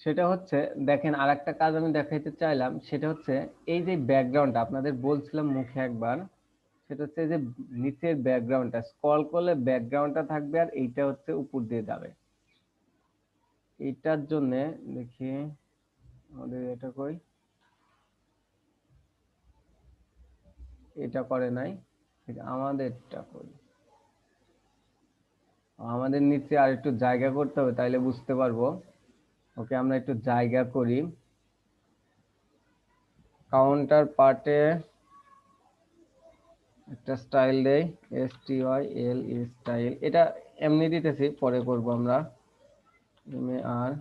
সেটা হচ্ছে, দেখেন আরেকটা কাজ আমি দেখাইতে চাইলাম, সেটা হচ্ছে এই যে ব্যাকগ্রাউন্ডটা আপনাদের বলছিলাম মুখে একবার, সেটা হচ্ছে যে নিচের ব্যাকগ্রাউন্ডটা স্ক্রল করলে ব্যাকগ্রাউন্ডটা থাকবে আর এইটা হচ্ছে উপর দিয়ে যাবে। এইটার জন্য দেখি আমাদের এটা কই, এটা করে নাই, আমাদেরটা করি, আমাদের নিচে আর একটু জায়গা করতে হবে তাইলে বুঝতে পারবো। ওকে, আমরা একটু জায়গা করি, কাউন্টার পার্টে একটা স্টাইল দেই, STYL স্টাইল, এটা এমনি দিতেছি, পরে করব আমরা। আর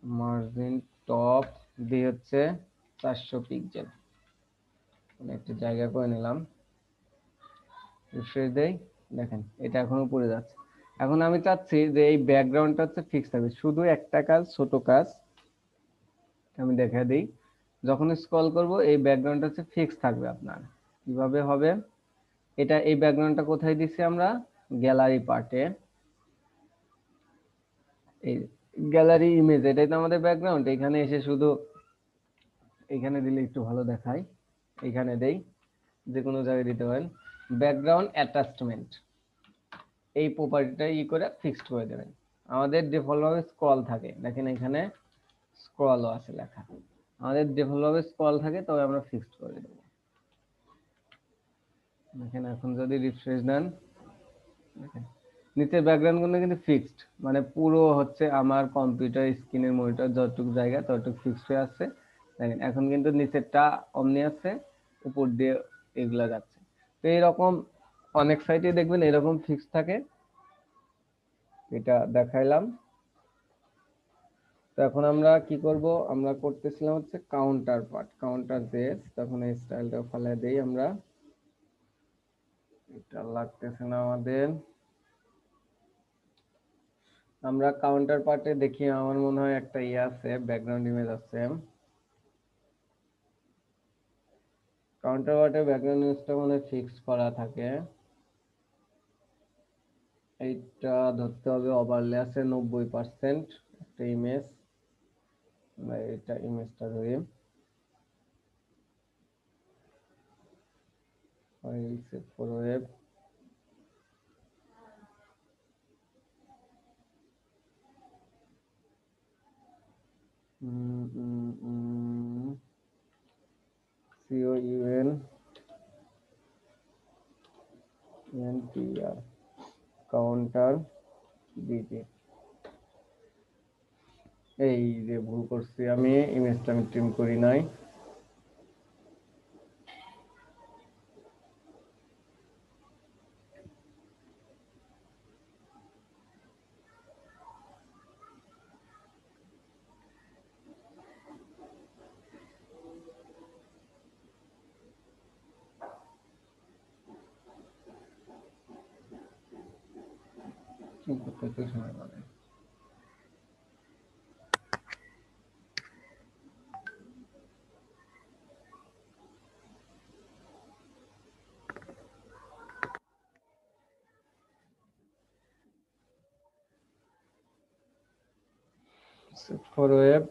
মার্জিন টপ দিয়ে হচ্ছে 400 পিক্সেল, একটু জায়গা করে নিলাম, রিফ্রেশ দেই, দেখেন এটা এখন উপরে যাচ্ছে। এখন আমি চাচ্ছি যে এই ব্যাকগ্রাউন্ডটা হচ্ছে ফিক্স থাকবে, শুধু একটা কাজ, ছোট কাজ আমি দেখা দিই। যখন স্ক্রল করব এই ব্যাকগ্রাউন্ডটা হচ্ছে ফিক্স থাকবে আপনার। কিভাবে হবে এটা? এই ব্যাকগ্রাউন্ডটা কোথায় দিছি আমরা? গ্যালারি পার্টে, এই গ্যালারি ইমেজ, এটাই তো আমাদের ব্যাকগ্রাউন্ড। এখানে এসে শুধু এখানে দিলে একটু ভালো দেখায়, এখানে দেই, যে কোনো জায়গায় দিতে পারেন, ব্যাকগ্রাউন্ড অ্যাটাচমেন্ট, এই প্রপার্টিটা করে ফিক্সড করে দেবেন। আমাদের ডিফল্ট ভাবে স্ক্রল থাকে, দেখেন এখানে স্ক্রলও আছে লেখা, আমাদের ডিফল্ট ভাবে স্ক্রল থাকে, তবে আমরা ফিক্সড করে দেবো। দেখেন এখন যদি রিফ্রেশ দেন, দেখেন নিচের ব্যাকগ্রাউন্ড গুলো কিন্তু ফিক্সড, মানে পুরো হচ্ছে আমার কম্পিউটার স্ক্রিনের মনিটর যতটুকু জায়গা ততটুকু ফিক্সড হয়ে আছে। দেখেন এখন কিন্তু নিচেরটা অমনি আছে, উপর দিয়ে এগুলা যাচ্ছে। তো এরকম অনেক সাইটে দেখবেন এরকম ফিক্স থাকে, এটা দেখাইলাম। তো এখন আমরা কি করব, আমরা করতেছিলাম হচ্ছে কাউন্টার পার্ট, কাউন্টার বেস, তখন এই স্টাইলটা ফেলে দেই আমরা, এটা লাগতেছে না আমাদের। আমরা কাউন্টার পার্টে দেখি, আমার মনে হয় একটা ইয়ে আছে, ব্যাকগ্রাউন্ড ইমেজ আছে। কাউন্টার পার্টে ব্যাকগ্রাউন্ড ইমেজটা মানে ফিক্স করা থাকে। এইটা ধরতে হবে ওভারলে আছে 90% একটা ইমেজ, এটা ইমেজটা ধরি, file save for web, COUNTR, counter বিটি। এই যে ভুল করছি আমি, ইমেজটা আমি ট্রিম করি নাই। কি করতে সময় লাগে। সেভ ফর ওয়েব,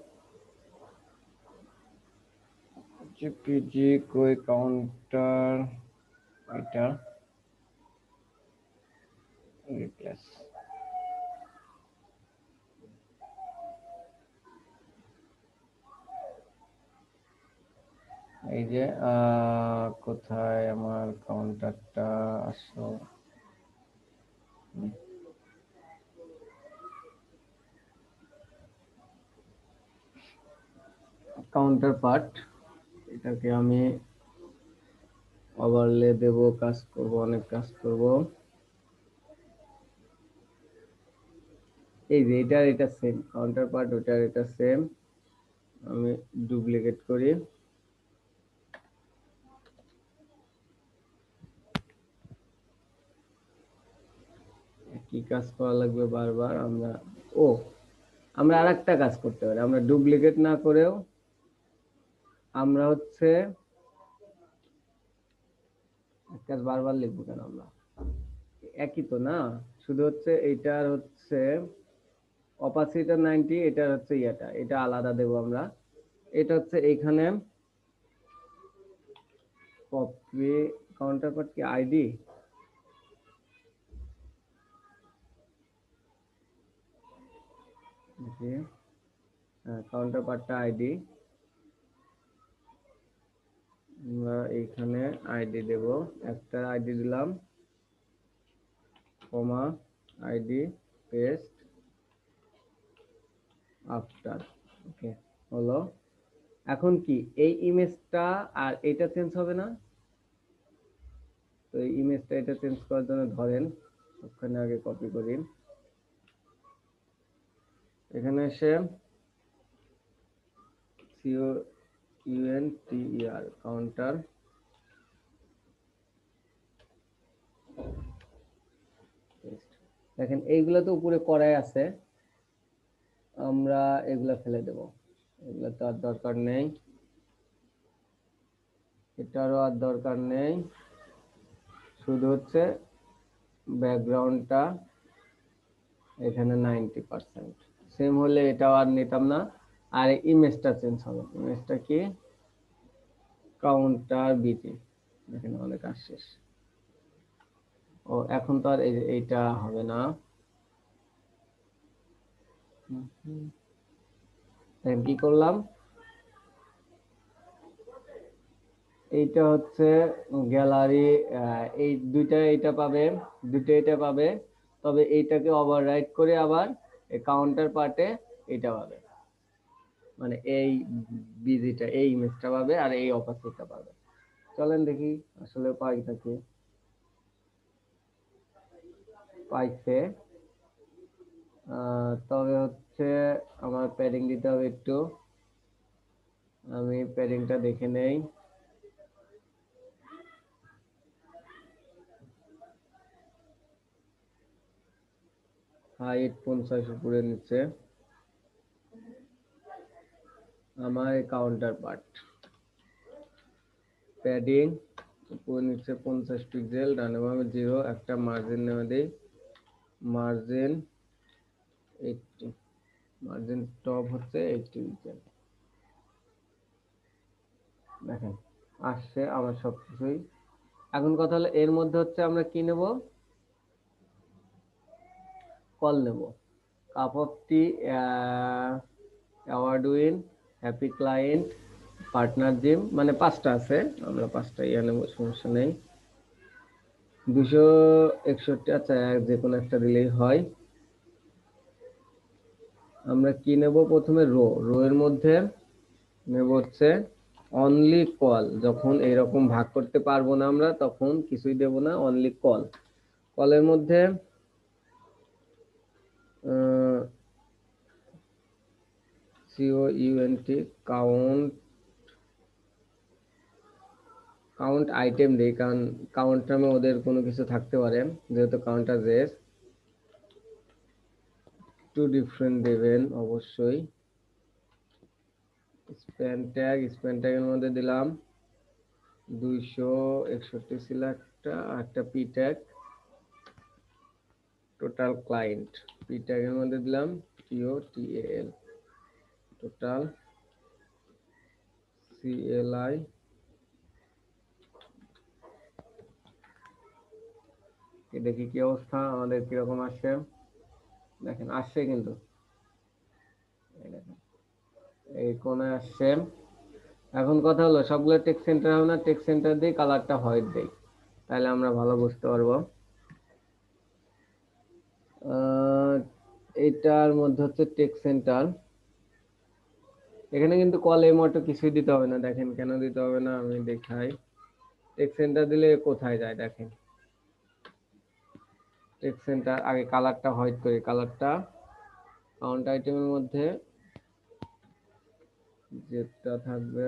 জিপিজি কোই কাউন্টার, এটা রিপ্লেস। এই যে কোথায় আমার কাউন্টারটা আসলো, কাউন্টার পার্ট, এটাকে আমি ওভারলে দেব, কাজ করব, অনেক কাজ করব। এই যে এটা সেম কাউন্টার পার্ট, ওটার এটা সেম, আমি ডুপ্লিকেট করি, কি কাজ করা লাগবে বারবার আমরা, ও আমরা আরেকটা কাজ করতে পারি, আমরা ডুপ্লিকেট না করেও আমরা হচ্ছে কাজ বারবার লিখবো কেন, আমরা একই তো না, শুধু হচ্ছে এইটার হচ্ছে অপাসিটি 90, এটা হচ্ছে এটা আলাদা দেব আমরা। এটা হচ্ছে এইখানে কপি কাউন্টার পার্ট কি আইডি, কাউন্টার পার্টটা আইডি, আমরা এইখানে আইডি দেব, একটা আইডি দিলাম, কমা আইডি, পেস্ট, আফটার, ওকে হলো। এখন কি এই ইমেজটা আর এটা চেঞ্জ হবে না? তো এই ইমেজটা এটা চেঞ্জ করার জন্য ধরেন ওখানে আগে কপি করি, এখানে এসে COUNTER কাউন্টার দেখেন এইগুলা তো উপরে করাই আছে, আমরা এগুলা ফেলে দেব, এগুলা তো আর দরকার নেই, এটারও আর দরকার নেই, শুধু হচ্ছে ব্যাকগ্রাউন্ডটা এখানে 90%, সেম হলে এটাও আর নিতাম না। আর ইমেজটা চেঞ্জ হবে, ইমেজটা কি কাউন্টার বিজি, দেখেন আমাদের কাজ শেষ। ও এখন তো আর এইটা হবে না, কি করলাম, এইটা হচ্ছে গ্যালারি, এই দুইটা এটা পাবে, দুইটা এটা পাবে, তবে এইটাকে ওভাররাইট করে আবার এই কাউন্টার পার্টে এটা পাবে, মানে এই বিজিটা এই ইমেজটা পাবে আর এই অপাসিটিটা পাবে। চলেন দেখি আসলে পাই নাকি, পাইছে। তবে হচ্ছে আমার প্যাডিং দিতে হবে একটু, আমি প্যাডিংটা দেখে নেই, হাইট 50 উপরে নিচে, আমার কাউন্টার পার্ট প্যাডিং উপরে নিচে 50 পিক্সেল, ডানে বামে 0, একটা মার্জিন নেমে দেই, মার্জিন 80, মার্জিন টপ হচ্ছে 80 পিক্সেল, দেখেন আসছে আমার সবকিছুই। এখন কথা হলো এর মধ্যে হচ্ছে আমরা কি নেব, কল নেব, cup of tea, award win, happy client, partner gym, মানে 5টা আছে, আমরা 5টা নেব, সমস্যা নেই। 261, আচ্ছা যে কোনো একটা দিলেই হয়। আমরা কি নেব, প্রথমে রো এর মধ্যে নেব হচ্ছে অনলি কল, যখন এইরকম ভাগ করতে পারবো না আমরা তখন কিছুই দেব না, অনলি কল, কলের মধ্যে COUNT কাউন্ট আইটেম দেই, কারণ কাউন্ট নামে ওদের কোনো কিছু থাকতে পারে, যেহেতু কাউন্টার জেস, টু ডিফারেন্ট দেবেন অবশ্যই। স্প্যান ট্যাগের মধ্যে দিলাম 261 ছিল একটা, আর একটা P tag, total client, P ট্যাগের মধ্যে দিলাম TOTAL, টোটাল CLI, দেখি কি অবস্থা আমাদের কিরকম আসছে, দেখেন আসছে কিন্তু এই কোণে আসছে। এখন কথা হলো সবগুলো টেক্সট সেন্টার হবে না, টেক্সট সেন্টার দিয়ে কালারটা হোয়াইট দেই, তাহলে আমরা ভালো বুঝতে পারবো। এটার মধ্যে হচ্ছে টেক্সট সেন্টার, এখানে কিন্তু কল মতো কিছুই দিতে হবে না, দেখেন কেন দিতে হবে না আমি দেখাই। টেক্সট সেন্টার দিলে কোথায় যায় দেখেন, টেক্সট সেন্টার আগে কালারটা হোয়াইট করি, কালারটা কাউন্ট আইটেমের মধ্যে যেটা থাকবে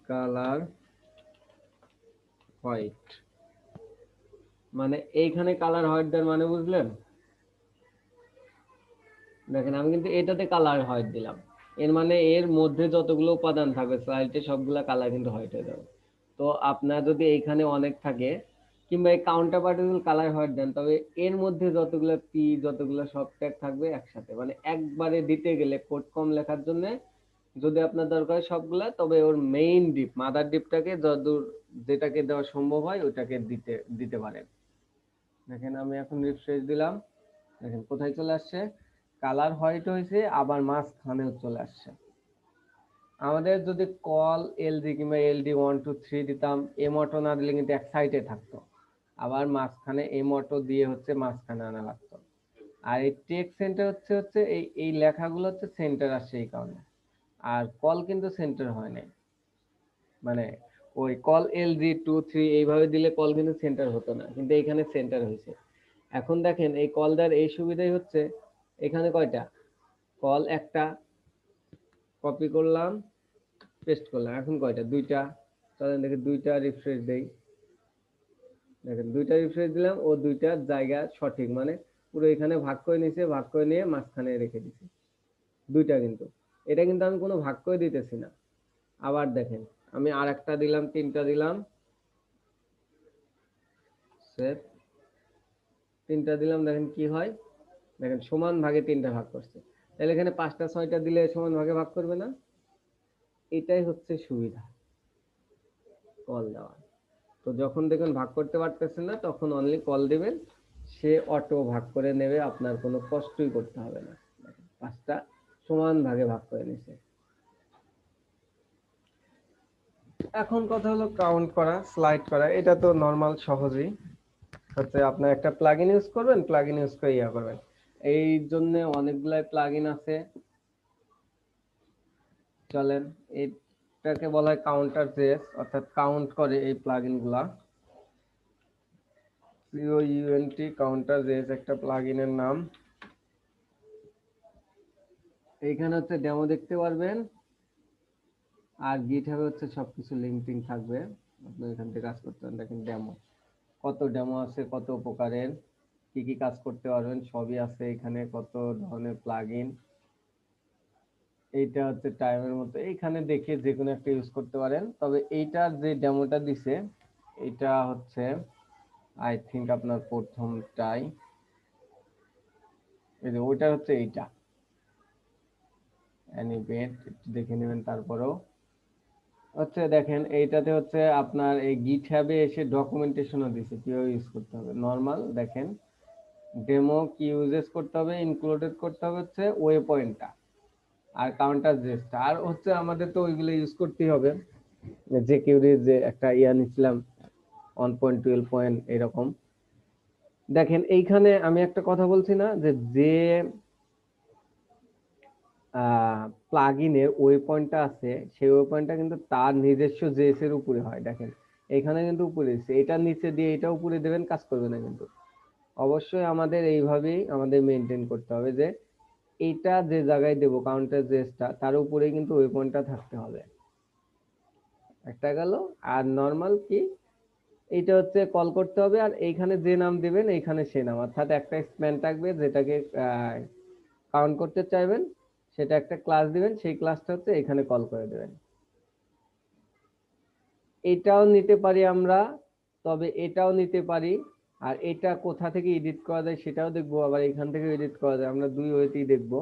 কালার হোয়াইট, মানে এইখানে কালার হোয়াইট দেওয়ার মানে বুঝলেন, দেখেন আমি কিন্তু এটাতে কালার হোয়াইট দিলাম, এর মানে এর মধ্যে যতগুলো উপাদান থাকবে স্লাইডে সবগুলা কালার কিন্তু হোয়াইট হয়ে যাবে। তো তো আপনার যদি এইখানে অনেক থাকে কিংবা এই counter particular colour white then, তবে এর মধ্যে যতগুলো পি যতগুলো সব ট্যাগ থাকবে একসাথে, মানে একবারে দিতে গেলে কোড কম লেখার জন্য যদি আপনার দরকার হয় সবগুলা, তবে ওর মেইন ডিপ মাদার ডিপটাকে যতদূর যেটাকে দেওয়া সম্ভব হয় ওটাকে দিতে দিতে পারেন। দেখেন আমি এখন রিফ্রেশ দিলাম, দেখেন কোথায় চলে আসছে, কালার হোয়াইট হয়েছে, আবার মাঝখানেও চলে আসছে। আমাদের যদি কল এলডি কিংবা এলডি 1 2 3 দিতাম, এম অটো না দিলে কিন্তু এক সাইডে থাকতো, আবার মাঝখানে এম অটো দিয়ে হচ্ছে মাঝখানে আনা লাগতো। আর এই টেক্সট সেন্টার হচ্ছে হচ্ছে এই এই লেখাগুলো হচ্ছে সেন্টার আসছে এই কারণে। আর কল কিন্তু সেন্টার হয় নাই, মানে ওই কল LD 2 3 এইভাবে দিলে কল কিন্তু সেন্টার হতো না, কিন্তু এখানে সেন্টার হয়েছে। এখন দেখেন এই কল দেওয়ার এই সুবিধাই হচ্ছে, এখানে কয়টা কল, একটা কপি করলাম পেস্ট করলাম, এখন কয়টা, দুইটা। চলেন দেখি দুইটা রিফ্রেশ দেই, দেখেন দুইটা রিফ্রেশ দিলাম, ও দুইটার জায়গা সঠিক, মানে পুরো এখানে ভাগ করে নিছে, ভাগ করে নিয়ে মাঝখানে রেখে দিছে দুইটা, কিন্তু এটা কিন্তু আমি কোনো ভাগ করে দিতেছি না। আবার দেখেন আমি আর একটা দিলাম, তিনটা দিলাম, সেভ, তিনটা দিলাম, দেখেন কি হয়, দেখেন সমান ভাগে তিনটা ভাগ করছে। তাহলে এখানে 5টা 6টা দিলে সমান ভাগে ভাগ করবে না? এটাই হচ্ছে সুবিধা কল দেওয়া। তো যখন দেখুন ভাগ করতে পারতেছেন না, তখন অনলি কল দিবেন, সে অটো ভাগ করে নেবে, আপনার কোনো কষ্টই করতে হবে না। 5টা সমান ভাগে ভাগ করে নিছে। এখন কথা হলো কাউন্ট করা, স্লাইড করা, এটা তো নর্মাল সহজেই হচ্ছে। আপনার একটা প্লাগইন ইউজ করবেন, প্লাগইন ইউজ করে ইয়া করবেন। এই জন্য অনেকগুলাই প্লাগইন আছে, চলেন এটাকে বলা হয় কাউন্টার জেএস, অর্থাৎ কাউন্ট করে এই প্লাগইন গুলা। COUNT কাউন্টার জেএস একটা প্লাগইনের নাম। এইখানে হচ্ছে ডেমো দেখতে পারবেন, আর গিটহাবে হচ্ছে সবকিছু লিঙ্ক টিঙ্ক থাকবে, আপনি এখান থেকে কাজ করতে পারেন। দেখেন ডেমো, কত ডেমো আছে, কত প্রকারের, কি কি কাজ করতে পারবেন সবই আছে এখানে, কত ধরনের প্লাগইন। এইটা হচ্ছে টাইমের মতো, এইখানে দেখে যে কোনো একটা ইউজ করতে পারেন। তবে এইটার যে ডেমোটা দিছে এটা হচ্ছে আই থিঙ্ক আপনার প্রথমটাই, এই যে ওইটা হচ্ছে এইটা অ্যানিমেট, দেখে নেবেন। তারপরেও হচ্ছে দেখেন এইটাতে হচ্ছে আপনার এই গিটহাবে এসে ডকুমেন্টেশনও দিছে কিভাবে ইউজ করতে হবে। নর্মাল দেখেন ডেমো কি ইউজেস করতে হবে, ইনক্লুডেড করতে হবে হচ্ছে ওয়ে পয়েন্টটা আর কাউন্টার জেসটা, আর হচ্ছে আমাদের তো ওইগুলো ইউজ করতেই হবে। যে কিউরির যে একটা ইয়া নিছিলাম 1.12 এরকম। দেখেন এইখানে আমি একটা কথা বলছি না, যে যে প্লাগইনের ওয়ে পয়েন্টটা আছে, সেই ওয়ে পয়েন্টটা কিন্তু তার নিজস্ব জেএস এর উপরে হয়। দেখেন এখানে কিন্তু উপরে দিচ্ছে, এটা নিচে দিয়ে এটা উপরে দেবেন, কাজ করবে না কিন্তু। অবশ্যই আমাদের এইভাবেই আমাদের মেনটেন করতে হবে যে এইটা যে জায়গায় দেবো কাউন্টার জেএসটা, তার উপরেই কিন্তু ওয়ে পয়েন্টটা থাকতে হবে। একটা গেল। আর নর্মাল কি, এইটা হচ্ছে কল করতে হবে, আর এইখানে যে নাম দিবেন এইখানে সে নাম, অর্থাৎ একটা স্প্যান থাকবে যেটাকে কাউন্ট করতে চাইবেন, সেটা একটা ক্লাস দিবেন, সেই ক্লাসটা হচ্ছে এখানে কল করে দেবেন। এটাও নিতে পারি আমরা, তবে এটাও নিতে পারি। আর এটা কোথা থেকে এডিট করা যায় সেটাও দেখবো, আবার এখান থেকে এডিট করা যায়, আমরা দুই ওয়েতেই দেখবো।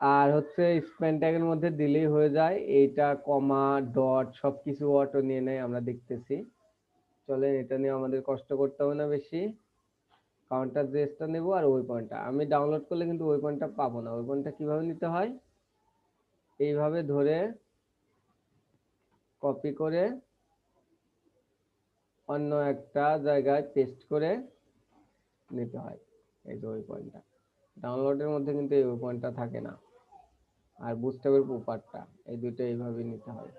আর হচ্ছে স্প্যান ট্যাগের মধ্যে দিলেই হয়ে যায়, এইটা কমা ডট সবকিছু অটো নিয়ে নেয়, আমরা দেখতেছি। চলেন এটা নিয়ে আমাদের কষ্ট করতে হবে না বেশি। কাউন্টার জেসটা নেব, আর ওই পয়েন্টটা আমি ডাউনলোড করলে কিন্তু ওই পয়েন্টটা পাবো না। ওই পয়েন্টটা কিভাবে নিতে হয়, এইভাবে ধরে কপি করে অন্য একটা জায়গায় পেস্ট করে নিতে হয়। এই যে ওই পয়েন্টটা ডাউনলোডের মধ্যে কিন্তু এই ওই পয়েন্টটা থাকে না, আর বুস্টআপের প্রপারটা, এই দুটো এইভাবে নিতে হয়।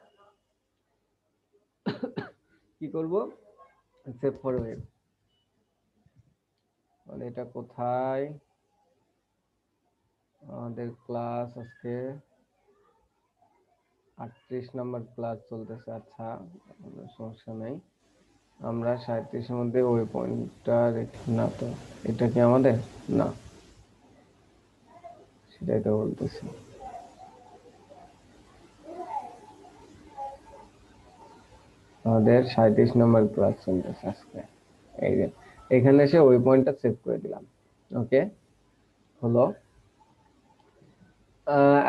কি করব, সেভ ফর ওয়েব, মানে এটা কোথায়, আমাদের ক্লাস আজকে 38 নম্বর ক্লাস চলতেছে। আচ্ছা সমস্যা নেই, আমরা 37-এর মধ্যে ওই পয়েন্টটা না, তো এটা কি আমাদের না, সেটাই তো বলতেছি। আমাদের 37 নম্বর ক্লাস চলতেছে আজকে। এই যে এখানে এসে ওই পয়েন্টটা সেভ করে দিলাম। ওকে, হলো।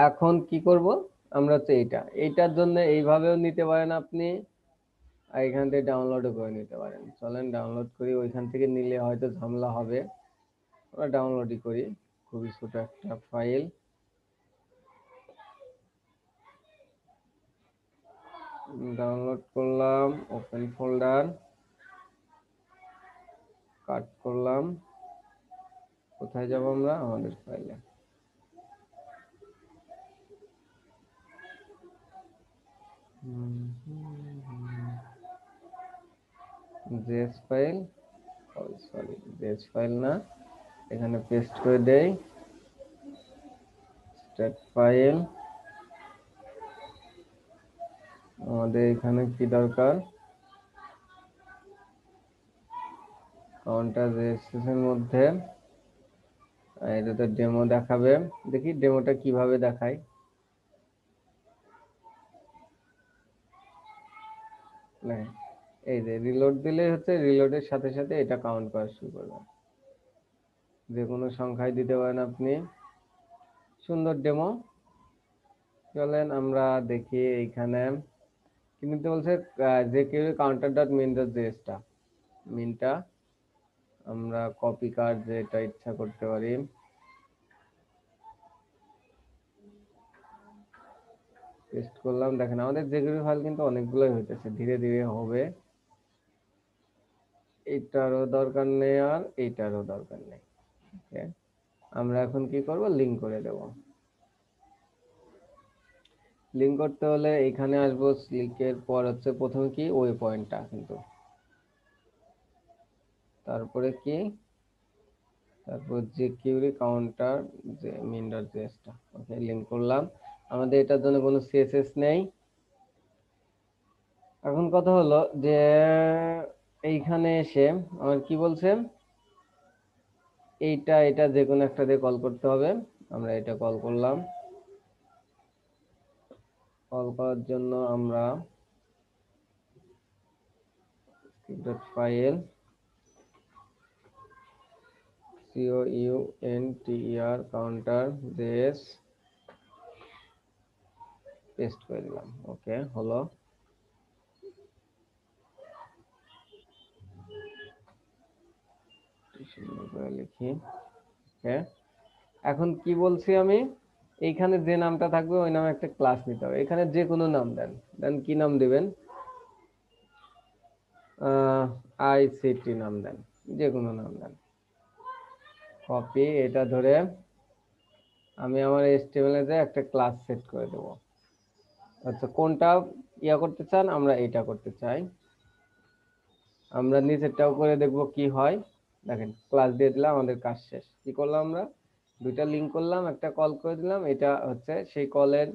এখন কি করব আমরা, হচ্ছে এইটার জন্য এইভাবেও নিতে পারেন আপনি, আর এখান থেকে ডাউনলোডও করে নিতে পারেন। চলেন ডাউনলোড করি, ওইখান থেকে নিলে হয়তো ঝামেলা হবে, আমরা ডাউনলোডই করি। খুবই ছোট একটা ফাইল, ডাউনলোড করলাম, ওপেন ফোল্ডার, কাট করলাম। কোথায় যাব আমরা, আমাদের ফাইলে, JS file, sorry JS file না, এখানে পেস্ট করে দেই, স্টেট ফাইল। আমাদের এখানে কি দরকার, কাউন্টার রেজিস্ট্রেশনের মধ্যে এটা তো ডেমো দেখাবে, দেখি ডেমোটা কিভাবে দেখায়। এই যে রিলোড দিলে হচ্ছে, রিলোডের সাথে সাথে এটা কাউন্ট করা শুরু করবে। যে কোনো সংখ্যায় দিতে পারেন আপনি। সুন্দর ডেমো। চলেন আমরা দেখি এইখানে কিন্তু বলছে যে কেউ কাউন্টার ডট মিন ডট জেএসটা, মিনটা আমরা কপি কার্ড যেটা ইচ্ছা করতে পারি। পেস্ট করলাম, দেখেন আমাদের যেগুলো ফাইল কিন্তু অনেকগুলোই হইতেছে, ধীরে ধীরে হবে। এইটারও দরকার নেই আর এইটারও দরকার নেই। ওকে, আমরা এখন কি করব, লিংক করে দেব। লিংক করতে হলে এখানে আসবো, লিংকের পর হচ্ছে প্রথমে কি ওই পয়েন্টটা, কিন্তু তারপরে কি, তারপর যে কিউরি কাউন্টার যে মিন ডট জেএসটা। ওকে, লিংক করলাম। আমাদের এটার জন্য কোনো সিএসএস নেই। এখন কথা হলো যে এইখানে এসে আমার কি বলছে, এটা যে কোনো একটা দিয়ে কল করতে হবে। আমরা এটা কল করলাম। কল করার জন্য আমরা dot file counter counter JS paste করে দিলাম। ওকে, হলো। লিখি। ওকে, এখন কি বলছি আমি, এইখানে যে নামটা থাকবে ওই নামে একটা ক্লাস নিতে হবে। এখানে যে কোনো নাম দেন, দেন কি নাম দিবেন, আইসিটি নাম দেন, যে কোনো নাম দেন। কপি, এটা ধরে আমি আমার HTML এ একটা ক্লাস সেট করে দেব। আচ্ছা, কোনটা করতে চান, আমরা এটা করতে চাই। আমরা নিচেরটাও করে দেখব কি হয়। দেখেন ক্লাস দিয়ে দিলাম, আমাদের কাজ শেষ। কি করলাম আমরা, দুইটা লিংক করলাম, একটা কল করে দিলাম। এটা হচ্ছে সেই কলের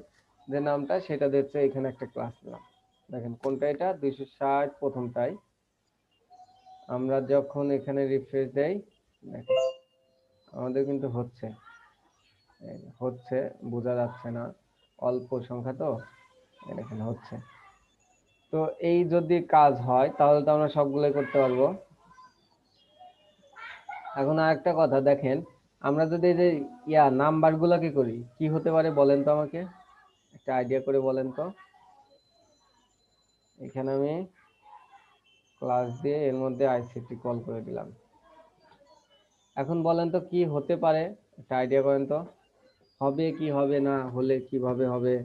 যে নামটা সেটা দিচ্ছে, এখানে একটা ক্লাস দিলাম। দেখেন কোনটা, এটা 260 প্রথমটাই। আমরা যখন এখানে রিফ্রেশ দেই, দেখেন আমাদের কিন্তু হচ্ছে, হচ্ছে, বোঝা যাচ্ছে না, অল্প সংখ্যা তো, দেখেন হচ্ছে। তো এই যদি কাজ হয় তাহলে তো আমরা সবগুলোই করতে পারবো। এখন আরেকটা কথা দেখেন, আমরা যদি এই যে নাম্বার গুলাকে করি, কি হতে পারে বলেন তো আমাকে, একটা আইডিয়া করে বলেন তো। এখানে আমি ক্লাস দিয়ে এর মধ্যে আইসিটি কল করে দিলাম। এখন বলেন তো কি হতে পারে, একটা আইডিয়া করেন তো, হবে কি হবে না, হলে কিভাবে হবে।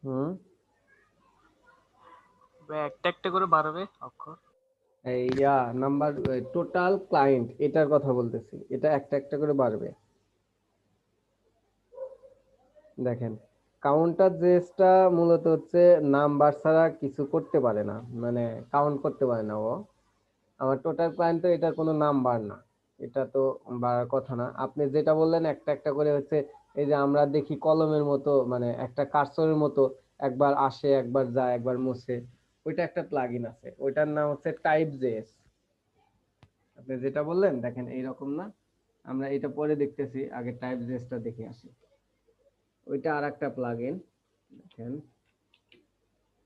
হুম, একটা একটা করে বাড়বে অক্ষর। এই নাম্বার, টোটাল ক্লায়েন্ট এটার কথা বলতেছি, এটা একটা একটা করে বাড়বে। দেখেন কাউন্টার জেসটা মূলত হচ্ছে নাম্বার ছাড়া কিছু করতে পারে না, মানে কাউন্ট করতে পারে না ও। আমার টোটাল ক্লায়েন্ট তো এটার কোনো নাম্বার না, এটা তো বাড়ার কথা না। আপনি যেটা বললেন একটা একটা করে হচ্ছে, এই যে আমরা দেখি কলমের মতো, মানে একটা কার্সরের মতো, একবার আসে একবার যায় একবার মুছে, ওইটা একটা প্লাগইন আছে, ওইটার নাম হচ্ছে টাইপ জেএস। আপনি যেটা বললেন দেখেন এইরকম না, আমরা এটা পরে দেখতেছি, আগে টাইপ জেসটা দেখে আসি। ওইটা আর একটা প্লাগইন দেখেন,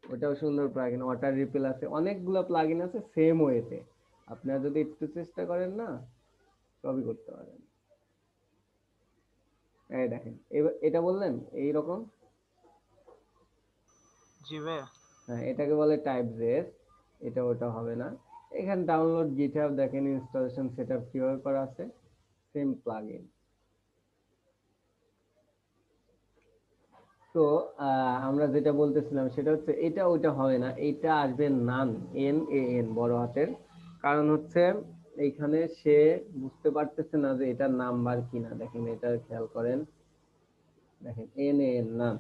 ওটাও সুন্দর প্লাগইন, ওয়াটার রিপেল আছে, অনেকগুলো প্লাগইন আছে সেম ওয়েতে। আপনারা যদি একটু চেষ্টা করেন না সবই করতে পারেন। এই দেখেন এটা বললেন এইরকম। জি ভাইয়া। হ্যাঁ, এটাকে বলে টাইপ জেস, এটা ওটা হবে না। এখানে ডাউনলোড গিটহাব দেখেন, ইনস্টলেশন সেটআপ কিভাবে করা আছে, সেম প্লাগইন। তো আমরা যেটা বলতেছিলাম সেটা হচ্ছে এটা ওইটা হবে না, এটা আসবে নান, NAN বড় হাতের। কারণ হচ্ছে এইখানে সে বুঝতে পারতেছে না যে এটা নাম্বার কিনা, দেখেন এটা খেয়াল করেন, দেখেন NAN নান,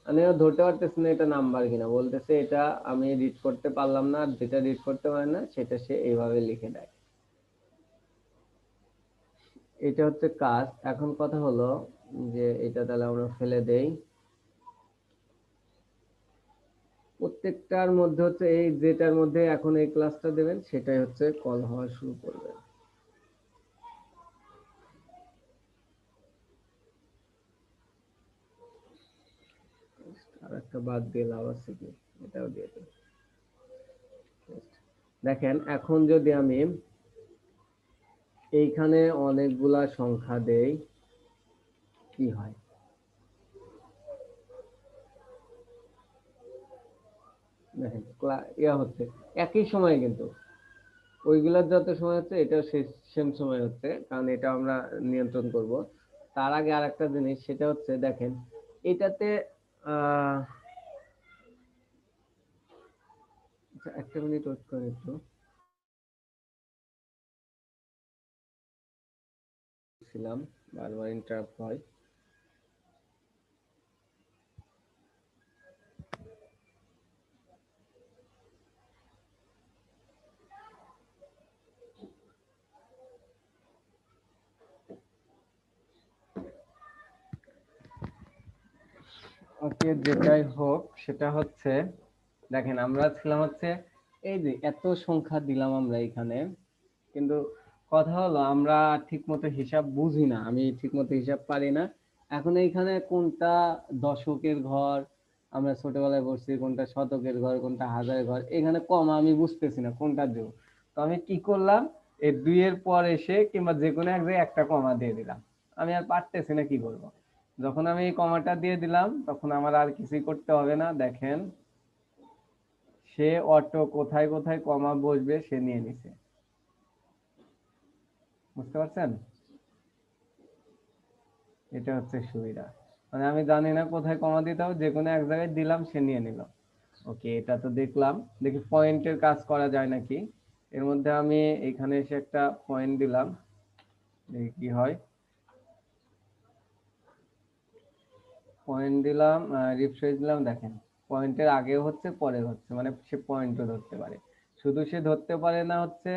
মানে ও ধরতে পারতেছে না এটা নাম্বার কিনা, বলতেছে এটা আমি রিড করতে পারলাম না, আর যেটা রিড করতে পারে না সেটা সে এইভাবে লিখে দেয়। এটা হচ্ছে কাজ। এখন কথা হলো যে এটা তাহলে আমরা ফেলে দেই। প্রত্যেকটার মধ্যে হচ্ছে এই যেটার মধ্যে এখন এই ক্লাসটা দেবেন সেটাই হচ্ছে কল হওয়া শুরু করবে। আর একটা বাদ দিয়ে লাভ আছে কি, এটাও দিয়ে দেব। দেখেন এখন যদি আমি এইখানে অনেকগুলা সংখ্যা দেই কি হয়, দেখেন ইয়া হচ্ছে একই সময়, কিন্তু ওইগুলার যত সময় হচ্ছে এটা সেম সময় হচ্ছে, কারণ এটা আমরা নিয়ন্ত্রণ করব। তার আগে আর একটা জিনিস সেটা হচ্ছে দেখেন এটাতে আহ আচ্ছা, একটা মিনিট ওয়েট করেন একটু, ছিলাম বারবার ইন্টারাপ্ট হয়। ওকে, যেটাই হোক সেটা হচ্ছে দেখেন আমরা ছিলাম হচ্ছে এই যে এত সংখ্যা দিলাম আমরা এখানে, কিন্তু কথা হলো আমরা ঠিক মতো হিসাব বুঝি না, আমি ঠিক মতো হিসাব পারি না। এখন এইখানে কোনটা দশকের ঘর আমরা ছোটবেলায় পড়ছি, কোনটা শতকের ঘর, কোনটা হাজারের ঘর, এখানে কম আমি বুঝতেছি না কোনটা দেব। তো আমি কি করলাম, এই দুইয়ের পর এসে কিংবা যে কোনো এক জায়গায় একটা কমা দিয়ে দিলাম। আমি আর পারতেছি না কি করব। যখন আমি এই কমাটা দিয়ে দিলাম তখন আমার আর কিছুই করতে হবে না, দেখেন সে অটো কোথায় কোথায় কমা বসবে সে নিয়ে নিছে। বুঝতে পারছেন? এটা হচ্ছে সুবিধা, মানে আমি জানি না কোথায় কমা দিতে হবে, যে কোনো এক জায়গায় দিলাম সে নিয়ে নিল। ওকে, এটা তো দেখলাম, দেখি পয়েন্টের কাজ করা যায় নাকি। এর মধ্যে আমি এখানে এসে একটা পয়েন্ট দিলাম, দেখি কি হয়। পয়েন্ট দিলাম, রিফ্রেশ দিলাম, দেখেন পয়েন্টের আগে হচ্ছে পরে হচ্ছে, মানে সে পয়েন্টও ধরতে পারে। শুধু সে ধরতে পারে না হচ্ছে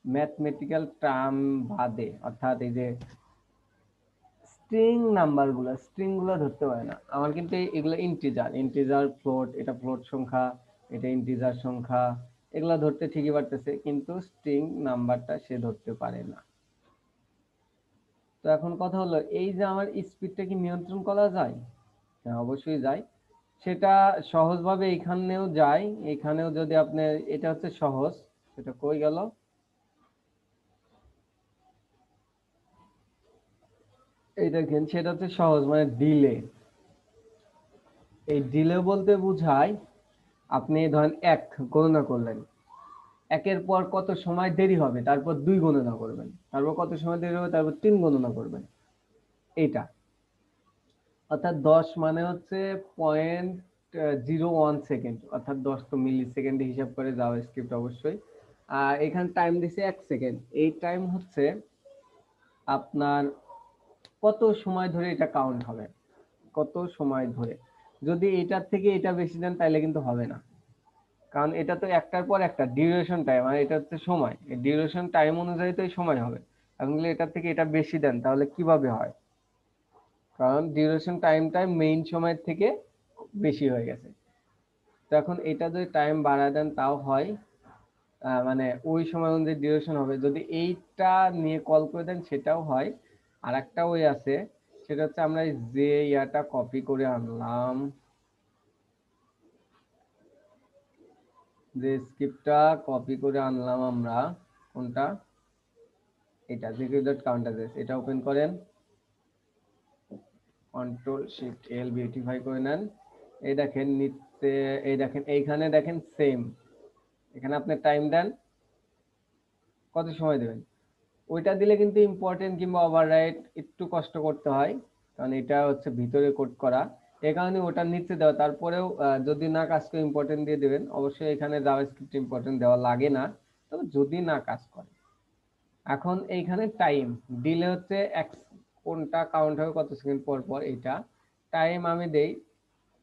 ম্যাথমেটিক্যাল টার্ম বাদে, অর্থাৎ এই যে স্ট্রিং গুলো ধরতে পারে না। আমার কিন্তু এগুলো ইন্টিজার, ইন্টিজার ফ্লোট, এটা ফ্লোট সংখ্যা, এটা ইন্টিজার সংখ্যা, এগুলা ধরতে ঠিকই পারতেছে, কিন্তু স্ট্রিং নাম্বারটা সে ধরতে পারে না। তো এখন কথা হলো এই যে আমার স্পিডটা কি নিয়ন্ত্রণ করা যায়? হ্যাঁ, অবশ্যই যায়। সেটা সহজভাবে এখানেও যায়, এখানেও যদি আপনি, এটা হচ্ছে সহজ, সেটা কই গেল, এই দেখেন সেটা হচ্ছে সহজ, মানে ডিলে। এই ডিলে বলতে বোঝায় আপনি ধরেন এক গণনা করলেন, একের পর কত সময় দেরি হবে, তারপর দুই গণনা করবেন, তারপর কত সময় দেরি হবে, তারপর তিন গণনা করবেন। এটা অর্থাৎ 10 মানে হচ্ছে 0.01 সেকেন্ড, অর্থাৎ 10 তো মিলি সেকেন্ডে হিসাব করে জাভাস্ক্রিপ্ট অবশ্যই। আর এখানে টাইম দিছে 1 সেকেন্ড, এই টাইম হচ্ছে আপনার কত সময় ধরে এটা কাউন্ট হবে, কত সময় ধরে। যদি এটার থেকে এটা বেশি দেন তাহলে কিন্তু হবে না, কারণ এটা তো একটার পর একটা ডিউরেশন টাইম, আর এটা হচ্ছে সময়, এই ডিউরেশন টাইম অনুযায়ী তো এই সময় হবে। এখন যদি এটার থেকে এটা বেশি দেন তাহলে কিভাবে হয়, কারণ ডিউরেশন টাইমটা মেইন সময়ের থেকে বেশি হয়ে গেছে। তো এখন এটা যদি টাইম বাড়ায় দেন তাও হয়, মানে ওই সময় অনুযায়ী ডিউরেশন হবে। যদি এইটা নিয়ে কল করে দেন সেটাও হয়। আর একটা ওয়ে আছে, সেটা হচ্ছে আমরা এই যে ইয়াটা কপি করে আনলাম, যে স্ক্রিপ্টটা কপি করে আনলাম আমরা, কোনটা, এটা jQuery.counters, এটা ওপেন করেন, কন্ট্রোল শিফট এল বিউটিফাই করে নেন। এই দেখেন নিচে, এই দেখেন এইখানে দেখেন সেম, এখানে আপনি টাইম দেন, কত সময় দেবেন। ওইটা দিলে কিন্তু ইম্পর্টেন্ট কিংবা ওভাররাইট একটু কষ্ট করতে হয়, কারণ এটা হচ্ছে ভিতরে কোড করা, এই কারণে ওটার নিচে দেওয়া। তারপরেও যদি না কাজ করে ইম্পর্টেন্ট দিয়ে দেবেন। অবশ্যই এখানে জাভাস্ক্রিপ্ট ইম্পর্টেন্ট দেওয়া লাগে না, তবে যদি না কাজ করে। এখন এইখানে টাইম দিলে হচ্ছে কোনটা কাউন্ট হবে কত সেকেন্ড পর পর, এইটা টাইম আমি দেই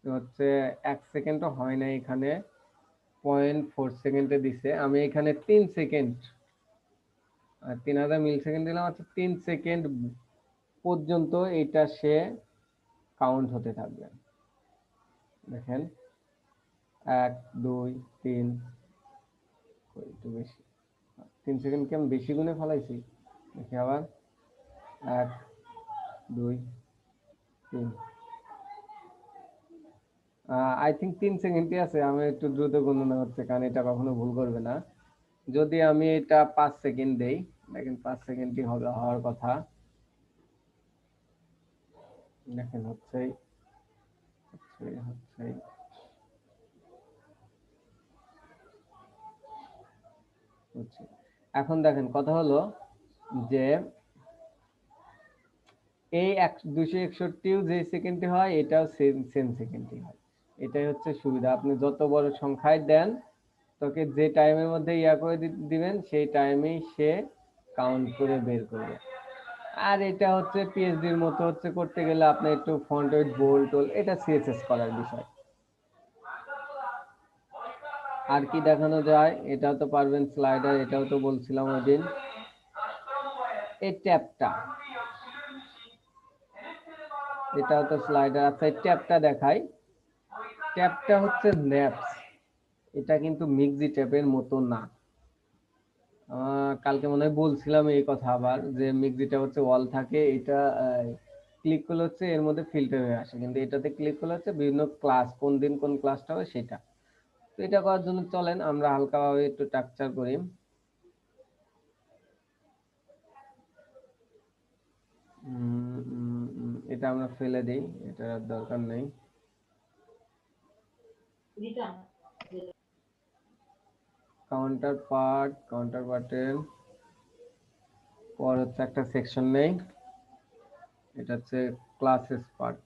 হচ্ছে 1 সেকেন্ডও হয় না, এখানে 0.4 সেকেন্ডে দিছে। আমি এখানে 3 সেকেন্ড, 3000 মিলি সেকেন্ড দিলাম। আচ্ছা 3 সেকেন্ড পর্যন্ত এটা সে কাউন্ট হতে থাকবে। দেখেন 1 2 3, একটু বেশি, 3 সেকেন্ড কি আমি বেশি গুণে ফেলাইছি, দেখি আবার, 1 2 3, আই থিঙ্ক 3 সেকেন্ডই আছে। আমি একটু দ্রুত গণনা হচ্ছে, কারণ এটা কখনো ভুল করবে না। যদি আমি এটা 5 সেকেন্ড দেই, দেখেন 5 সেকেন্ডই হবে হওয়ার কথা। দেখেন হচ্ছে হচ্ছে হচ্ছে। এখন দেখেন কথা হলো যে এই 261 যে সেকেন্ডে হয়, এটাও সেম সেম সেকেন্ডে হয়। এটাই হচ্ছে সুবিধা। আপনি যত বড় সংখ্যায় দেন, তোকে যে টাইমের মধ্যে ইয়া করে দিবেন, সেই টাইমেই সে কাউন্ট করে বের করবে। আর এটা হচ্ছে পিএইচডির মতো হচ্ছে করতে গেলে আপনি একটু ফন্ট ওয়েট বোল্ড টোল, এটা সিএসএস করার বিষয়। আর কি দেখানো যায়, এটাও তো পারবেন, স্লাইডার, এটাও তো বলছিলাম ওই দিন। এই ট্যাবটা, এটাও তো স্লাইডার। আচ্ছা এই ট্যাবটা দেখাই। ট্যাবটা হচ্ছে ন্যাপস, এটা কিন্তু মিক্সি ট্যাবের মতো না। কালকে মনে হয় বলছিলাম এই কথা আবার, যে মিক্সিটা হচ্ছে ওয়াল থাকে, এটা ক্লিক করলে হচ্ছে এর মধ্যে ফিল্টার হয়ে আসে, কিন্তু এটাতে ক্লিক করলে হচ্ছে বিভিন্ন ক্লাস, কোন দিন কোন ক্লাসটা হবে সেটা। তো এটা করার জন্য চলেন আমরা হালকাভাবে একটু স্ট্রাকচার করি। এটা আমরা ফেলে দিই, এটা দরকার নেই। কাউন্টার পার্টের পর হচ্ছে একটা সেকশন নেই, এটা হচ্ছে classes part.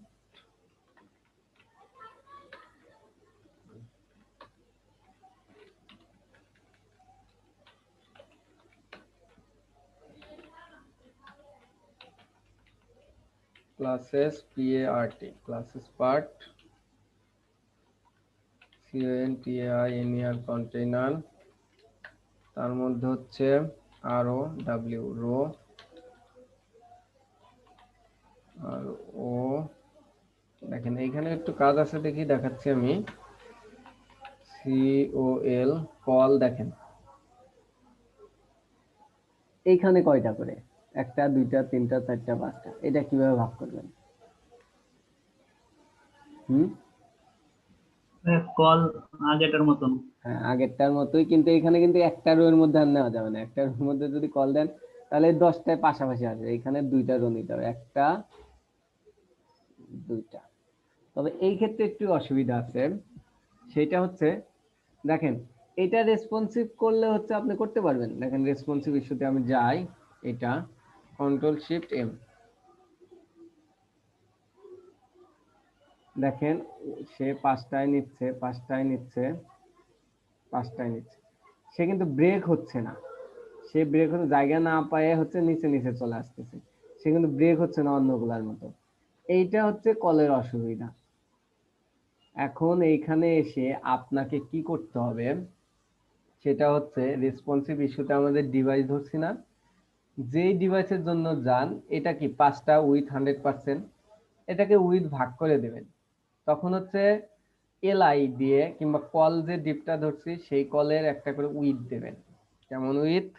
Classes PART, classes part, CONTAINER container, তার মধ্যে হচ্ছে ROW রো, আর ও দেখেন এইখানে একটু কাজ আছে, দেখি দেখাচ্ছি আমি। COL কল, দেখেন এইখানে কয়টা করে, একটা দুইটা তিনটা চারটা পাঁচটা, এটা কিভাবে ভাগ করবেন? কল আগেটার মতন। হ্যাঁ আগেরটার মতোই, কিন্তু এখানে কিন্তু একটা রো এর মধ্যে আর নেওয়া যাবে না। একটা রোর মধ্যে যদি কল দেন তাহলে 10টায় পাশাপাশি আসবে, এখানে 2টা রো নিতে হবে, একটা দুইটা। তবে এই ক্ষেত্রে একটু অসুবিধা আছে, সেটা হচ্ছে দেখেন এটা রেসপন্সিভ করলে হচ্ছে আপনি করতে পারবেন। দেখেন রেসপন্সিভ ইস্যুতে আমি যাই, এটা কন্ট্রোল শিফট এম, দেখেন সে 5টায় নিচ্ছে, 5টায় নিচ্ছে, 5টায় নিচ্ছে, সে কিন্তু ব্রেক হচ্ছে না। সে ব্রেক হতে জায়গা না পায়ে হচ্ছে নিচে নিচে চলে আসতেছে, সে কিন্তু ব্রেক হচ্ছে না অন্যগুলার মতো। এইটা হচ্ছে কলের অসুবিধা। এখন এইখানে এসে আপনাকে কি করতে হবে, সেটা হচ্ছে রেসপন্সিভ ইস্যুতে আমাদের ডিভাইস ধরছি না, যেই ডিভাইসের জন্য যান, এটা কি 5টা উইথ 100%, এটাকে উইথ ভাগ করে দেবেন। তখন হচ্ছে এলআই দিয়ে কিংবা কল যে ডিপটা ধরছি সেই কলের একটা করে উইথ দেবেন। যেমন উইথ,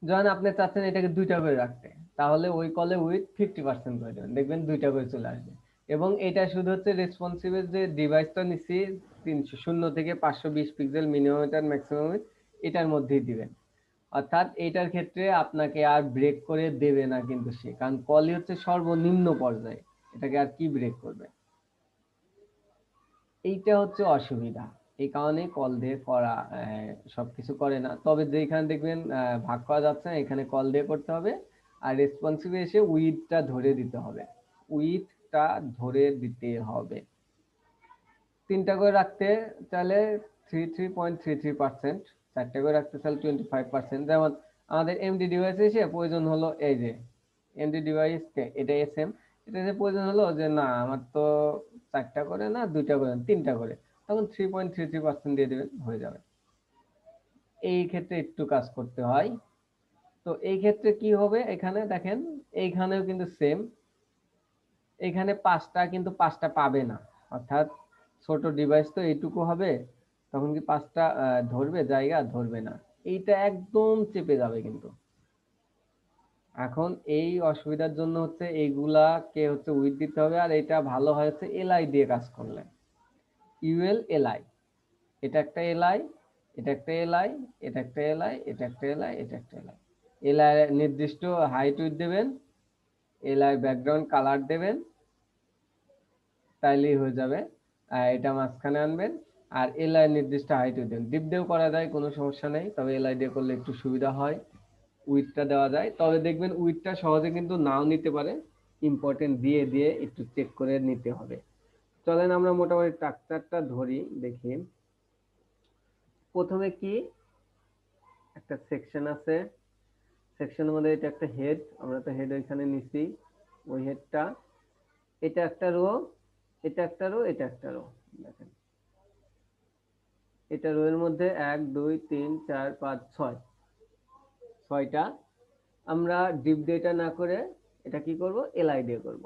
যখন আপনি চাচ্ছেন এটাকে 2টা করে রাখতে, তাহলে ওই কলে উইথ 50% করে দেবেন, দেখবেন 2টা করে চলে আসবে। এবং এটা শুধু হচ্ছে রেসপন্সিভের যে ডিভাইসটা নিচ্ছি 0 থেকে 520 পিক্সেল মিনিমাম আর ম্যাক্সিমাম, এটার মধ্যেই দিবেন। অর্থাৎ এটার ক্ষেত্রে আপনাকে আর ব্রেক করে দেবে না কিন্তু সে, কারণ কলই হচ্ছে সর্বনিম্ন পর্যায়ে, এটাকে আর কি ব্রেক করবে। এইটা হচ্ছে অসুবিধা, এই কারণে কল দিয়ে করা সবকিছু করে না। তবে যেখানে দেখবেন ভাগ করা যাচ্ছে না, এখানে কল দিয়ে করতে হবে। আর রেসপন্সিভে এসে উইথটা ধরে দিতে হবে, উইথটা ধরে দিতে হবে। 3টা করে রাখতে চাইলে 33.33%, 4টা করে রাখতে চাইলে 25%। যেমন আমাদের এমডি ডিভাইস এসে প্রয়োজন হলো, এই যে এমডি ডিভাইস এটা এসএম, এটা যে প্রয়োজন হলো যে না আমার তো 4টা করে না 2টা করে 3টা করে, তখন 3.33% দিয়ে দেবেন, হয়ে যাবে। এই ক্ষেত্রে একটু কাজ করতে হয়। তো এই ক্ষেত্রে কি হবে, এখানে দেখেন এইখানেও কিন্তু সেম, এখানে 5টা কিন্তু 5টা পাবে না। অর্থাৎ ছোট ডিভাইস তো এইটুকু হবে, তখন কি 5টা ধরবে, জায়গা ধরবে না, এইটা একদম চেপে যাবে কিন্তু। এখন এই অসুবিধার জন্য হচ্ছে এইগুলাকে হচ্ছে উইথ দিতে হবে। আর এটা ভালো হয় হচ্ছে এলআই দিয়ে কাজ করলে, ইউএল এলআই, এটা একটা এলআই, এটা একটা এলআই, এটা একটা এলআই, এটা একটা এলআই, এটা একটা এলআই। এলআই নির্দিষ্ট হাইট উইথ দেবেন, এলআই ব্যাকগ্রাউন্ড কালার দেবেন, তাইলেই হয়ে যাবে। এটা মাঝখানে আনবেন, আর এলআই নির্দিষ্ট হাইট দেবেন। ডিপ দিয়েও করা যায়, কোনো সমস্যা নেই, তবে এলআই দিয়ে করলে একটু সুবিধা হয়। উইথটা দেওয়া যায়, তবে দেখবেন উইথটা সহজে কিন্তু নাও নিতে পারে, ইম্পর্টেন্ট দিয়ে দিয়ে একটু চেক করে নিতে হবে। চলেন আমরা মোটামুটি স্ট্রাকচারটা ধরি, দেখি। প্রথমে কি একটা সেকশন আছে, সেকশনের মধ্যে এটা একটা হেড, আমরা তো হেড ওইখানে নিছি, ওই হেডটা, এটা একটা রো, এটা একটা রো, এটা একটা রো। দেখেন এটা রো এর মধ্যে 1 2 3 4 5 6, 6টা। আমরা ডিপ ডেটা না করে এটা কি করব, এলআই দিয়ে করব,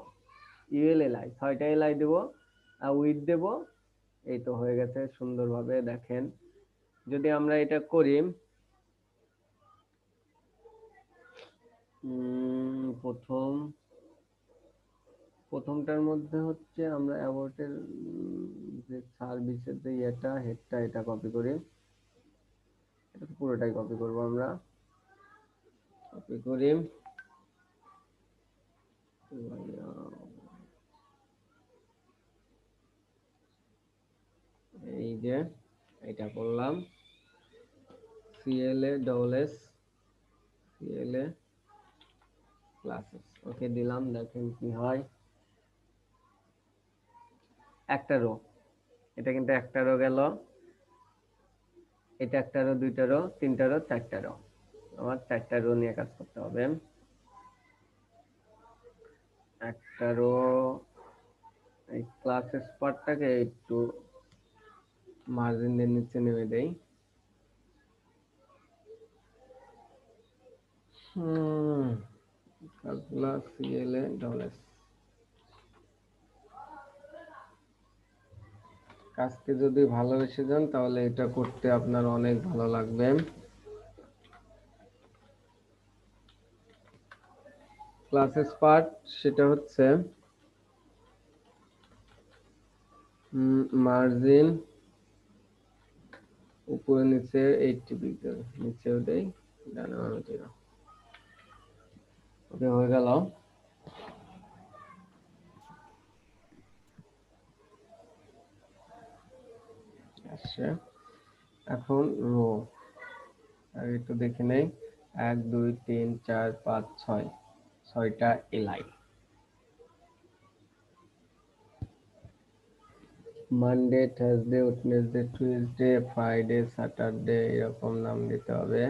ইউএল এলআই, 6টা এলআই দেব, আর উইথ দেব। এই তো হয়ে গেছে সুন্দরভাবে। দেখেন যদি আমরা এটা করি, প্রথম প্রথমটার মধ্যে হচ্ছে আমরা অ্যাবাউটের যে সার্ভিসের যে এটা হেডটা, এটা কপি করি, এটা তো পুরোটাই কপি করব আমরা, কপি করি। এই যে এটা করলাম, CLA double S, CLA classes, okay দিলাম। দেখেন কি হয়, একটা রো, এটা কিন্তু একটা রো গেল, এটা একটা রো, 2টা রো, 3টা রো, 4টা রো। আমার 4টা রো নিয়ে কাজ করতে হবে। একটা রো, এই ক্লাসেস পার্টটাকে একটু মার্জিন দিয়ে নিচে নেমে দেই। ক্যালকুলাস সিএলএ ডবল এস, কাজকে যদি ভালোবেসে যান তাহলে এটা করতে আপনার অনেক ভালো লাগবে। ক্লাসেস পার্ট সেটা হচ্ছে মার্জিন উপরে নিচে 80 পিক্সেল, নিচেও দেই, ডানে বামে 0। ওকে হয়ে গেল। আচ্ছা এখন রো আর একটু দেখে নেই, 1 2 3 4 5 6, 6টা LI. Monday, Thursday, Wednesday, Tuesday, Friday, Saturday, এরকম নাম দিতে হবে।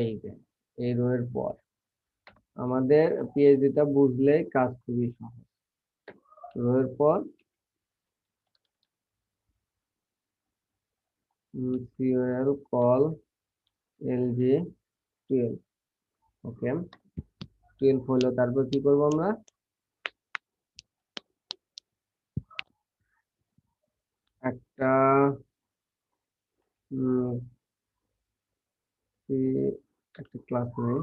এই যে এই রো এর পর আমাদের পিএইচডিটা বুঝলেই কাজ খুবই সহজ। রো এর পর সিওএল কল এলজি 12, ওকে 12 হলো, তারপর কি করব আমরা, একটা উম, একটা ক্লাস নেই,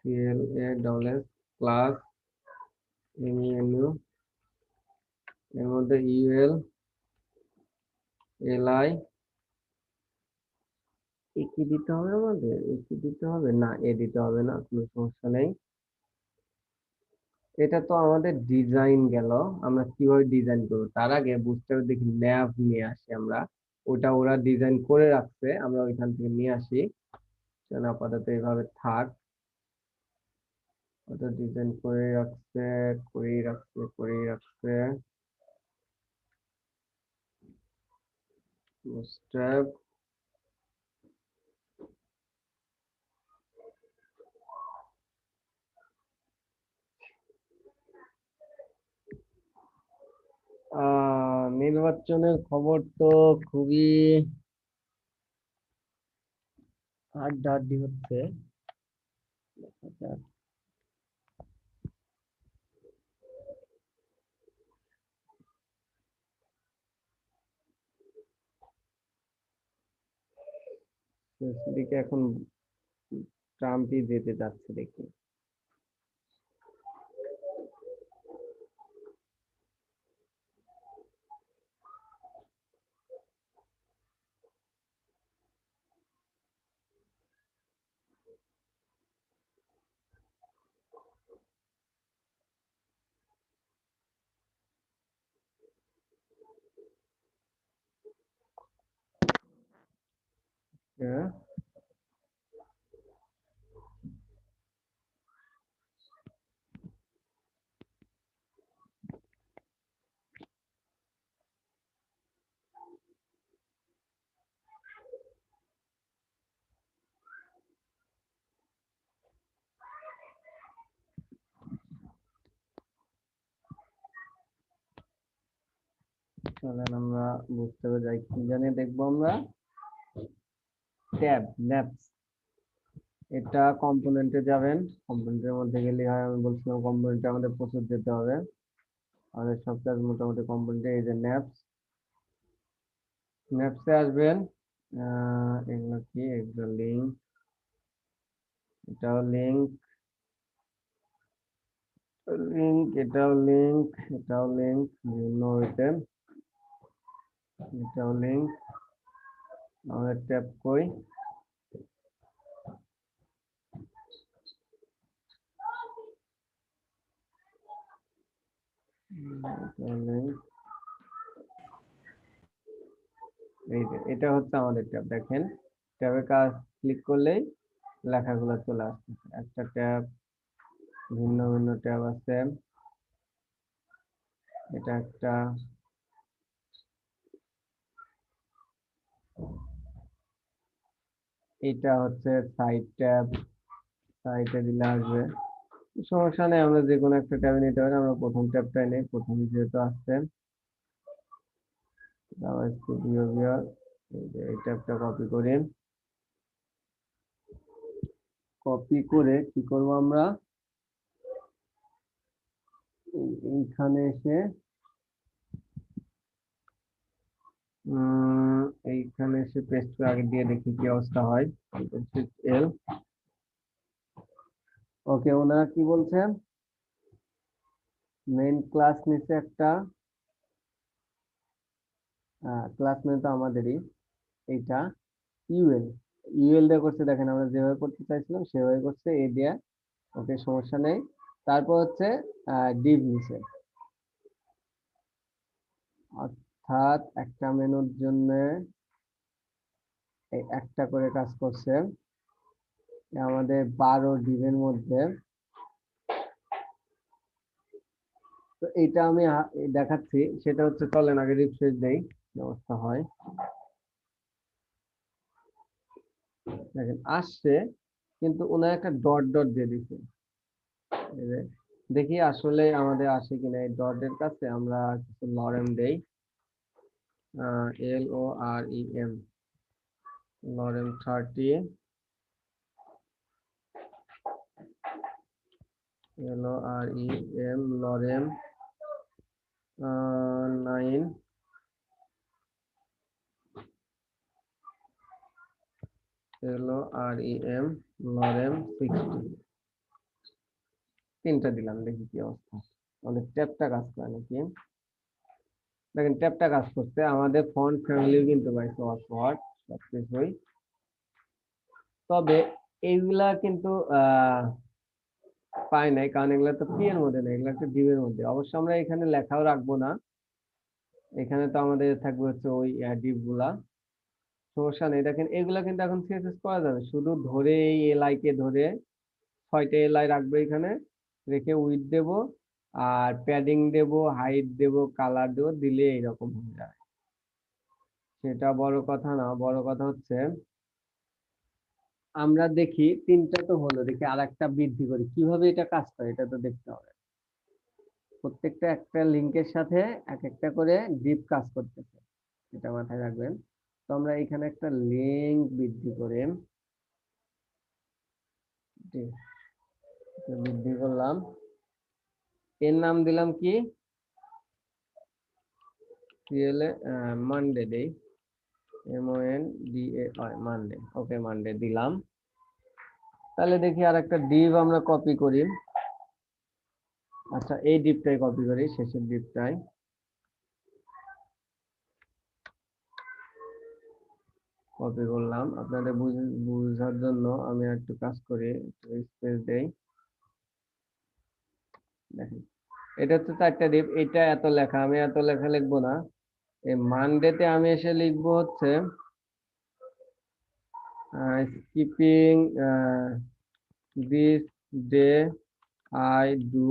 CLASS ক্লাস MENU, এর মধ্যে ULLI এ কি দিতে হবে, আমাদের এ কি দিতে হবে, না এ দিতে হবে না, কোনো সমস্যা নেই। এটা তো আমাদের ডিজাইন গেল, আমরা কিভাবে ডিজাইন করবো তার আগে বুঝতে হবে, দেখি ন্যাভ নিয়ে আসি আমরা। ওটা ওরা ডিজাইন করে রাখছে, আমরা ওইখান থেকে নিয়ে আসি। চলো আপাতত এইভাবে থাক, ওটা ডিজাইন করে রাখছে, করে রাখছে। স্টেপ নির্বাচনের খবর তো খুবই হাড্ডাহাড্ডি হচ্ছে। দেখা যাক। শেষ দিকে এখন ট্রাম্পই যেতে যাচ্ছে দেখি। হ্যাঁ, চলেন আমরা বুঝতে হবে যাই, কি জানি দেখবো আমরা। ট্যাব ল্যাবস, এটা কম্পোনেন্টে যাবেন। কম্পোনেন্টের মধ্যে গেলে হয়, আমি বলছিলাম কম্পোনেন্টে আমাদের প্রচুর যেতে হবে। আমাদের সব কাজ মোটামুটি কম্পোনেন্টে, এই যে ন্যাপস, ন্যাপসে আসবেন। এগুলো কি, এগুলো লিঙ্ক, এটাও লিঙ্ক, এটাও লিঙ্ক, এটাও লিঙ্ক, বিভিন্ন ওয়েতে, এটাও লিঙ্ক। আমাদের ট্যাব কই, এটাও লিঙ্ক। এই যে এটা হচ্ছে আমাদের ট্যাব, দেখেন ট্যাবে কাজ ক্লিক করলেই লেখাগুলো চলে আসছে। একটা ট্যাব, ভিন্ন ভিন্ন ট্যাব আছে। এটা একটা, এটা হচ্ছে সাইড ট্যাব, সাইটে দিলে আসবে, সমস্যা নেই, আমরা যে কোনো একটা ট্যাবে নিতে পারি। আমরা প্রথম ট্যাবটাই নেই, প্রথম যেহেতু আসছে। জাভা স্টুডিও ভিউয়ার, এই ট্যাবটা কপি করি, কপি করে কি করব আমরা, এইখানে এসে এইখানে এসে পেস্ট করে আগে দিয়ে দেখি কি অবস্থা হয়। এল, ওকে, ওনারা কি বলছেন, মেইন ক্লাস নিচে একটা ক্লাস মেন তো আমাদেরই, এইটা ইউএল, ইউএল দিয়ে করছে, দেখেন আমরা যেভাবে করতে চাইছিলাম সেভাবে করছে, এ দিয়ে। ওকে, সমস্যা নেই। তারপর হচ্ছে ডিভ নিচে, অর্থাৎ একটা মেনুর জন্য এই একটা করে কাজ করছে। আমাদের 12 ডিভের মধ্যে, তো এটা আমি দেখাচ্ছি, সেটা হচ্ছে, চলেন আগে রিফ্রেশ দেই কি অবস্থা হয়। দেখেন আসছে, কিন্তু ওনার একটা ডট ডট দিয়ে দিচ্ছে। এই যে, দেখি আসলে আমাদের আসে কিনা। এই ডটের কাছে আমরা কিছু লরেম দেই, LOREM, lorem 30, LOREM, lorem 9 LOREM lorem 60 তিনটা দিলাম, দেখি কি অবস্থা। আমাদের ট্যাবটা কাজ করে নাকি। দেখেন ট্যাবটা কাজ করছে, আমাদের ফন্ট ফ্যামিলি কিন্তু পাইছে অক্সফোর্ড সবকিছুই। তবে এইগুলা কিন্তু পাই নাই, কারণ এগুলা তো পি এর মধ্যে নেই, এগুলা একটা ডিভ এর মধ্যে। অবশ্য আমরা এখানে লেখাও রাখবো না, এখানে তো আমাদের থাকবে হচ্ছে ওই ডিভ গুলা, সমস্যা নেই। দেখেন এগুলা কিন্তু এখন সিএসএস করা যাবে, শুধু ধরে এই এলআই কে ধরে 6টা এলআই রাখবো এখানে, রেখে উইড দেব, আর প্যাডিং দেব, হাইট দেব, কালার দেব, দিলে এইরকম হয়ে যাবে। সেটা বড় কথা না, বড় কথা হচ্ছে আমরা দেখি তিনটা তো হলো, দেখি আর একটা বৃদ্ধি করি কিভাবে এটা কাজ করে, এটা তো দেখতে হবে। প্রত্যেকটা একটা লিঙ্কের সাথে এক একটা করে ডিপ কাজ করতেছে, এটা মাথায় রাখবেন। তো আমরা এখানে একটা লিঙ্ক বৃদ্ধি করে বৃদ্ধি করলাম, এর নাম দিলাম কি, সিএলএ মানডে দেই, MONDAY মানডে, ওকে মানডে দিলাম। তাহলে দেখি আর একটা ডিভ আমরা কপি করি। আচ্ছা এই ডিপটাই কপি করি, শেষের ডিপটাই কপি করলাম। আপনাদের বুঝার জন্য আমি একটু কাজ করি, স্পেস দেই। দেখেন এটা হচ্ছে 4টা ডিপ, এটা এত লেখা, আমি এত লেখা লিখবো না। এই মানডেতে আমি এসে লিখবো হচ্ছে skipping this day I do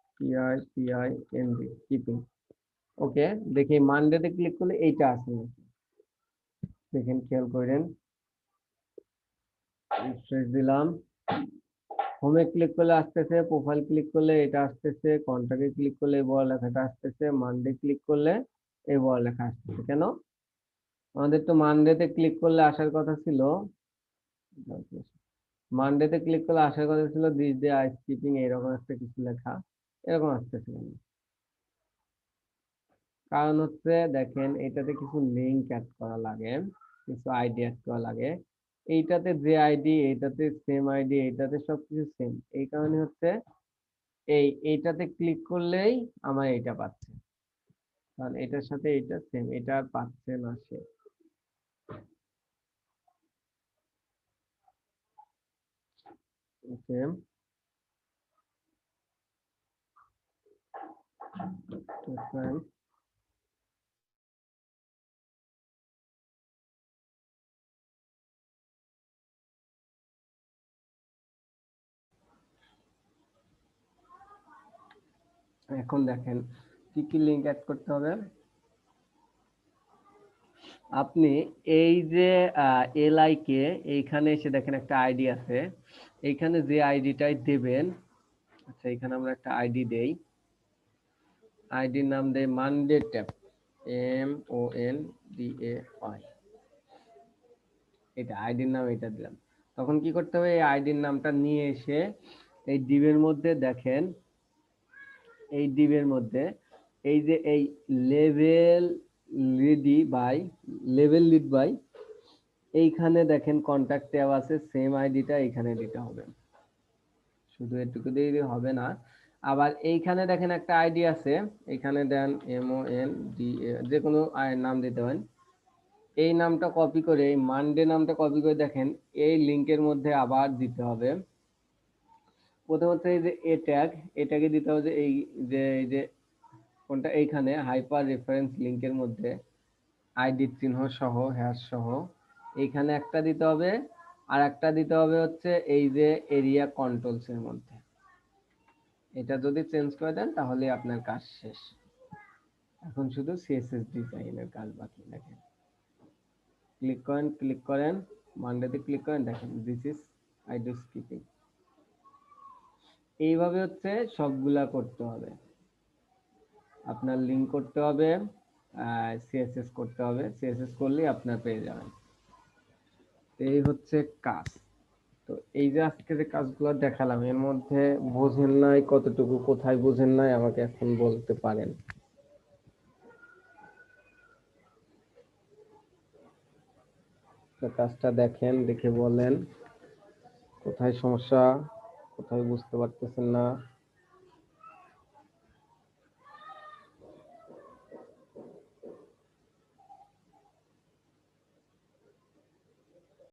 SKIPING skipping. Okay, দেখি মানডেতে ক্লিক করলে এইটা আসে নাকি, দেখেন খেয়াল করেন। রিফ্রেশ দিলাম, হোমে ক্লিক করলে আসতেছে, প্রোফাইল ক্লিক করলে এটা আসতেছে, কন্টাক্টে ক্লিক করলে এই বড় লেখাটা আসতেছে, মানডে ক্লিক করলে এই বড় লেখা আসতেছে। কেন? আমাদের তো মানডেতে ক্লিক করলে আসার কথা ছিল, মানডেতে ক্লিক করলে আসার কথা ছিল দিস ডে আই স্কিপিং এরকম একটা কিছু লেখা, এরকম আসতেছিল না। কারণ হচ্ছে দেখেন এটাতে কিছু লিঙ্ক অ্যাড করা লাগে, কিছু আইডি অ্যাড করা লাগে। এইটাতে যে আইডি, এইটাতে সেম আইডি, এইটাতে সবকিছু সেম, এই কারণে হচ্ছে এইটাতে ক্লিক করলেই আমার এইটা পাচ্ছে, কারণ এটার সাথে এটা সেম, এটা আর পাচ্ছে না সে। ওকে, এখন দেখেন কি কি লিঙ্ক অ্যাড করতে হবে। আপনি এই যে এলআই কে এইখানে এসে দেখেন একটা আইডি আছে, এইখানে যে আইডিটাই দেবেন, আচ্ছা এখানে আমরা একটা আইডি দেই, আইডির নাম দেই মানডে ট্যাব, MONDAY, এটা আইডির নাম, এটা দিলাম। তখন কি করতে হবে, এই আইডির নামটা নিয়ে এসে এই ডিবের মধ্যে দেখেন, এই ডিবের মধ্যে এই যে এই লেভেল লেভেল লিড বাই, এইখানে দেখেন কন্টাক্ট ট্যাব আছে, সেম আইডিটা এখানে দিতে হবে। শুধু এটুকু দিয়ে হবে না, আবার এইখানে দেখেন একটা আইডি আছে, এখানে দেন MONDA, যে কোনো নাম দিতে পারেন। এই নামটা কপি করে, এই মানডে নামটা কপি করে দেখেন এই লিংকের মধ্যে আবার দিতে হবে। প্রথমত এই যে এ ট্যাগ, এটাকে দিতে হবে যে এই যে কোনটা, এইখানে হাইপার রেফারেন্স লিংকের মধ্যে আইডি চিহ্ন সহ হ্যাশ সহ এইখানে একটা দিতে হবে, আর একটা দিতে হবে হচ্ছে এই যে এরিয়া কন্ট্রোলস এর মধ্যে। এটা যদি চেঞ্জ করে দেন তাহলে আপনার কাজ শেষ। এখন শুধু সিএসএস ডিজাইনের কাজ বাকি। দেখেন ক্লিক করেন মানডেতে ক্লিক করেন, দেখেন দিস ইজ আইডি স্কিপিং। এইভাবে হচ্ছে সবগুলা করতে হবে, আপনার লিংক করতে হবে, সিএসএস করতে হবে, সিএসএস করলেই আপনার পেয়ে যাবেন। এই হচ্ছে কাজ। তো তো এই যে আজকে যে কাজগুলো দেখালাম এর মধ্যে বোঝেন নাই কতটুকু, কোথায় বোঝেন নাই আমাকে এখন বলতে পারেন। তো কাজটা দেখেন, দেখে বলেন কোথায় সমস্যা, কোথায় বুঝতে পারতেছেন না।